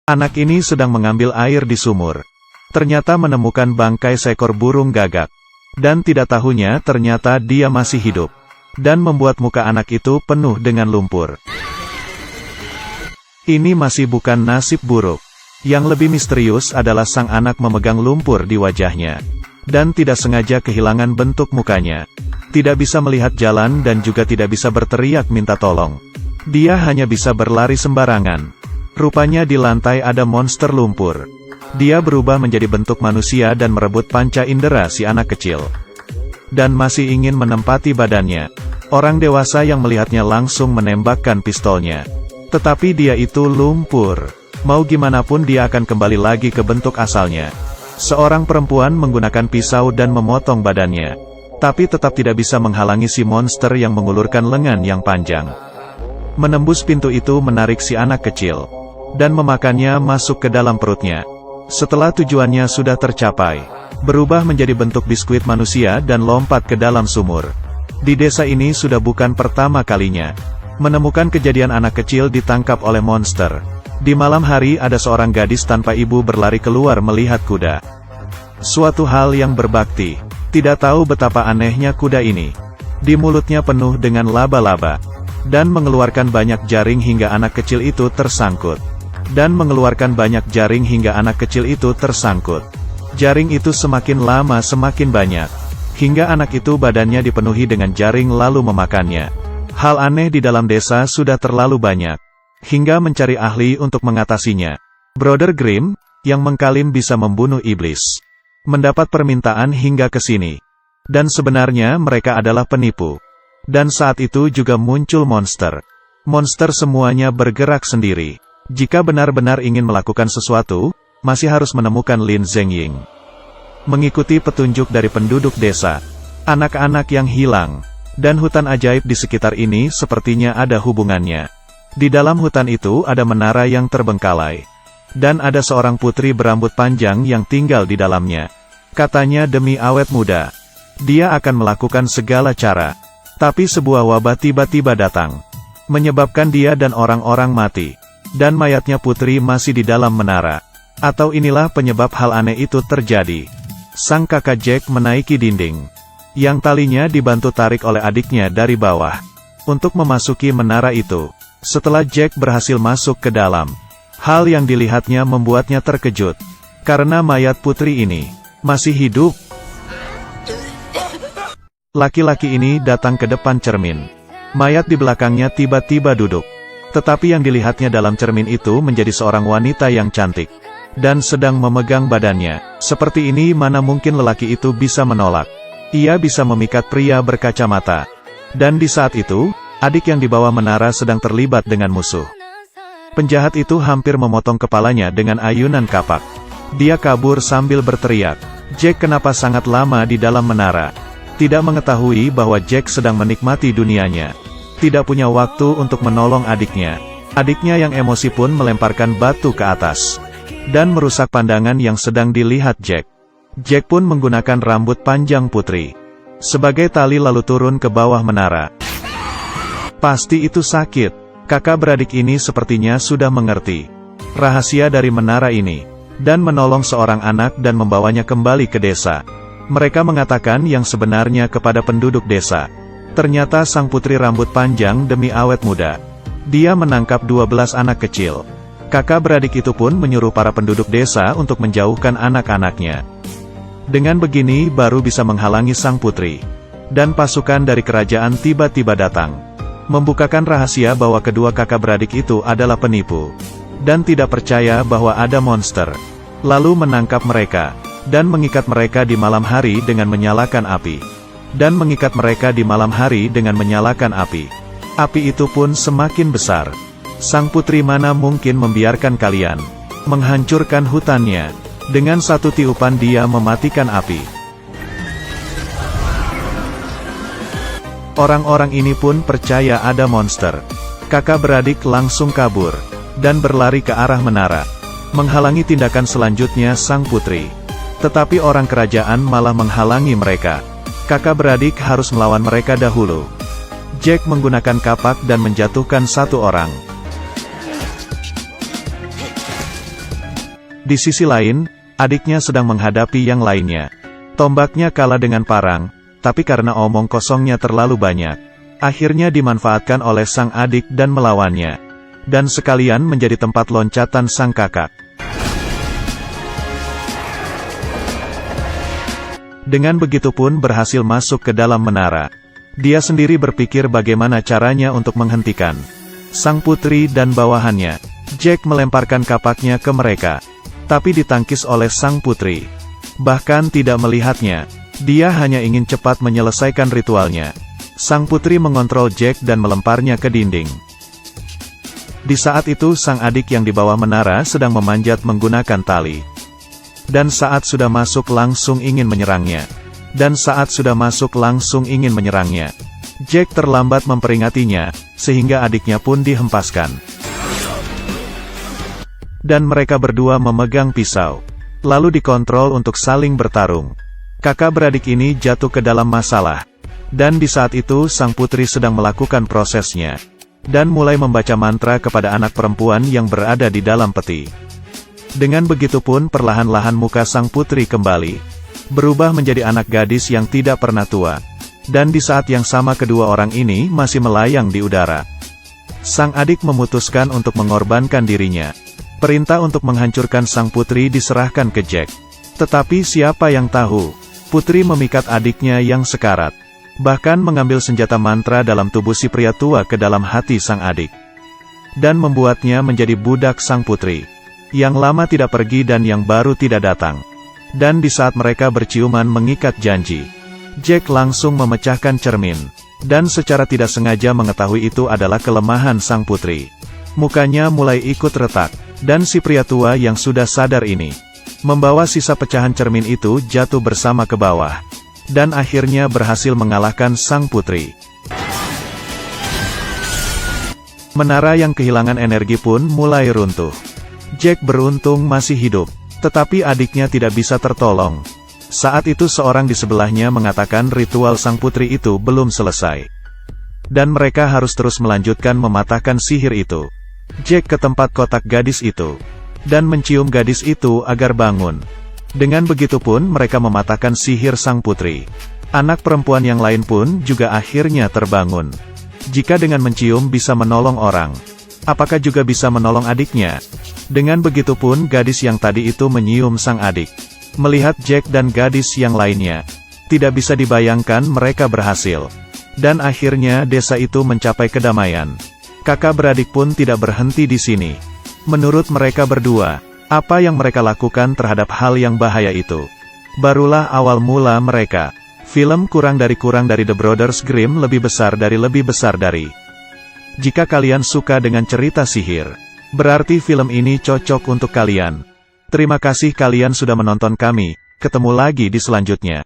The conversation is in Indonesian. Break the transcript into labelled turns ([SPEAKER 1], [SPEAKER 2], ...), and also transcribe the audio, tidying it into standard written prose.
[SPEAKER 1] Anak ini sedang mengambil air di sumur. Ternyata menemukan bangkai seekor burung gagak. Dan tidak tahunya ternyata dia masih hidup. Dan membuat muka anak itu penuh dengan lumpur. Ini masih bukan nasib buruk. Yang lebih misterius adalah sang anak memegang lumpur di wajahnya. Dan tidak sengaja kehilangan bentuk mukanya. Tidak bisa melihat jalan dan juga tidak bisa berteriak minta tolong. Dia hanya bisa berlari sembarangan. Rupanya di lantai ada monster lumpur. Dia berubah menjadi bentuk manusia dan merebut panca indera si anak kecil. Dan masih ingin menempati badannya. Orang dewasa yang melihatnya langsung menembakkan pistolnya. Tetapi dia itu lumpur. Mau gimana pun dia akan kembali lagi ke bentuk asalnya. Seorang perempuan menggunakan pisau dan memotong badannya. Tapi tetap tidak bisa menghalangi si monster yang mengulurkan lengan yang panjang. Menembus pintu itu menarik si anak kecil. Dan memakannya masuk ke dalam perutnya. Setelah tujuannya sudah tercapai, berubah menjadi bentuk biskuit manusia dan lompat ke dalam sumur. Di desa ini sudah bukan pertama kalinya. Menemukan kejadian anak kecil ditangkap oleh monster. Di malam hari ada seorang gadis tanpa ibu berlari keluar melihat kuda. Suatu hal yang berbakti. Tidak tahu betapa anehnya kuda ini. Di mulutnya penuh dengan laba-laba. Dan mengeluarkan banyak jaring hingga anak kecil itu tersangkut. Jaring itu semakin lama semakin banyak. Hingga anak itu badannya dipenuhi dengan jaring lalu memakannya. Hal aneh di dalam desa sudah terlalu banyak. Hingga mencari ahli untuk mengatasinya. Brother Grimm, yang mengklaim bisa membunuh iblis. Mendapat permintaan hingga ke sini. Dan sebenarnya mereka adalah penipu. Dan saat itu juga muncul monster. Monster semuanya bergerak sendiri. Jika benar-benar ingin melakukan sesuatu, masih harus menemukan Lin Zhengying. Mengikuti petunjuk dari penduduk desa, anak-anak yang hilang, dan hutan ajaib di sekitar ini sepertinya ada hubungannya. Di dalam hutan itu ada menara yang terbengkalai. Dan ada seorang putri berambut panjang yang tinggal di dalamnya. Katanya demi awet muda. Dia akan melakukan segala cara. Tapi sebuah wabah tiba-tiba datang. Menyebabkan dia dan orang-orang mati. Dan mayatnya putri masih di dalam menara. Atau inilah penyebab hal aneh itu terjadi. Sang kakak Jack menaiki dinding. Yang talinya dibantu tarik oleh adiknya dari bawah. Untuk memasuki menara itu. Setelah Jack berhasil masuk ke dalam. Hal yang dilihatnya membuatnya terkejut. Karena mayat putri ini masih hidup. Laki-laki ini datang ke depan cermin. Mayat di belakangnya tiba-tiba duduk. Tetapi yang dilihatnya dalam cermin itu menjadi seorang wanita yang cantik. Dan sedang memegang badannya. Seperti ini mana mungkin lelaki itu bisa menolak. Ia bisa memikat pria berkacamata. Dan di saat itu, adik yang di bawah menara sedang terlibat dengan musuh. Penjahat itu hampir memotong kepalanya dengan ayunan kapak. Dia kabur sambil berteriak. Jack kenapa sangat lama di dalam menara? Tidak mengetahui bahwa Jack sedang menikmati dunianya. Tidak punya waktu untuk menolong adiknya. Adiknya yang emosi pun melemparkan batu ke atas. Dan merusak pandangan yang sedang dilihat Jack. Jack pun menggunakan rambut panjang putri sebagai tali lalu turun ke bawah menara. Pasti itu sakit. Kakak beradik ini sepertinya sudah mengerti rahasia dari menara ini. Dan menolong seorang anak dan membawanya kembali ke desa. Mereka mengatakan yang sebenarnya kepada penduduk desa. Ternyata sang putri rambut panjang demi awet muda. Dia menangkap 12 anak kecil. Kakak beradik itu pun menyuruh para penduduk desa untuk menjauhkan anak-anaknya. Dengan begini baru bisa menghalangi sang putri. Dan pasukan dari kerajaan tiba-tiba datang. Membukakan rahasia bahwa kedua kakak beradik itu adalah penipu. Dan tidak percaya bahwa ada monster. Lalu menangkap mereka. Dan mengikat mereka di malam hari dengan menyalakan api. Api itu pun semakin besar. Sang putri mana mungkin membiarkan kalian menghancurkan hutannya. Dengan satu tiupan dia mematikan api. Orang-orang ini pun percaya ada monster. Kakak beradik langsung kabur. Dan berlari ke arah menara. Menghalangi tindakan selanjutnya sang putri. Tetapi orang kerajaan malah menghalangi mereka. Kakak beradik harus melawan mereka dahulu. Jack menggunakan kapak dan menjatuhkan satu orang. Di sisi lain, adiknya sedang menghadapi yang lainnya. Tombaknya kalah dengan parang, tapi karena omong kosongnya terlalu banyak, akhirnya dimanfaatkan oleh sang adik dan melawannya. Dan sekalian menjadi tempat loncatan sang kakak. Dengan begitu pun berhasil masuk ke dalam menara. Dia sendiri berpikir bagaimana caranya untuk menghentikan sang putri dan bawahannya. Jack melemparkan kapaknya ke mereka, tapi ditangkis oleh sang putri. Bahkan tidak melihatnya, dia hanya ingin cepat menyelesaikan ritualnya. Sang putri mengontrol Jack dan melemparnya ke dinding. Di saat itu sang adik yang di bawah menara sedang memanjat menggunakan tali. Dan saat sudah masuk langsung ingin menyerangnya. Jack terlambat memperingatnya, sehingga adiknya pun dihempaskan. Dan mereka berdua memegang pisau. Lalu dikontrol untuk saling bertarung. Kakak beradik ini jatuh ke dalam masalah. Dan di saat itu sang putri sedang melakukan prosesnya. Dan mulai membaca mantra kepada anak perempuan yang berada di dalam peti. Dengan begitu pun perlahan-lahan muka sang putri kembali berubah menjadi anak gadis yang tidak pernah tua. Dan di saat yang sama kedua orang ini masih melayang di udara. Sang adik memutuskan untuk mengorbankan dirinya. Perintah untuk menghancurkan sang putri diserahkan ke Jack. Tetapi siapa yang tahu, putri memikat adiknya yang sekarat. Bahkan mengambil senjata mantra dalam tubuh si pria tua ke dalam hati sang adik. Dan membuatnya menjadi budak sang putri. Yang lama tidak pergi dan yang baru tidak datang. Dan di saat mereka berciuman mengikat janji, Jack langsung memecahkan cermin. Dan secara tidak sengaja mengetahui itu adalah kelemahan sang putri. Mukanya mulai ikut retak. Dan si pria tua yang sudah sadar ini membawa sisa pecahan cermin itu jatuh bersama ke bawah. Dan akhirnya berhasil mengalahkan sang putri. Menara yang kehilangan energi pun mulai runtuh. Jack beruntung masih hidup, tetapi adiknya tidak bisa tertolong. Saat itu seorang di sebelahnya mengatakan ritual sang putri itu belum selesai. Dan mereka harus terus melanjutkan mematahkan sihir itu. Jack ke tempat kotak gadis itu. Dan mencium gadis itu agar bangun. Dengan begitu pun mereka mematahkan sihir sang putri. Anak perempuan yang lain pun juga akhirnya terbangun. Jika dengan mencium bisa menolong orang, apakah juga bisa menolong adiknya? Dengan begitu pun gadis yang tadi itu menyium sang adik. Melihat Jack dan gadis yang lainnya, tidak bisa dibayangkan mereka berhasil. Dan akhirnya desa itu mencapai kedamaian. Kakak beradik pun tidak berhenti di sini. Menurut mereka berdua, apa yang mereka lakukan terhadap hal yang bahaya itu barulah awal mula mereka. Film kurang dari The Brothers Grimm lebih besar dari. Jika kalian suka dengan cerita sihir, berarti film ini cocok untuk kalian. Terima kasih kalian sudah menonton kami. Ketemu lagi di selanjutnya.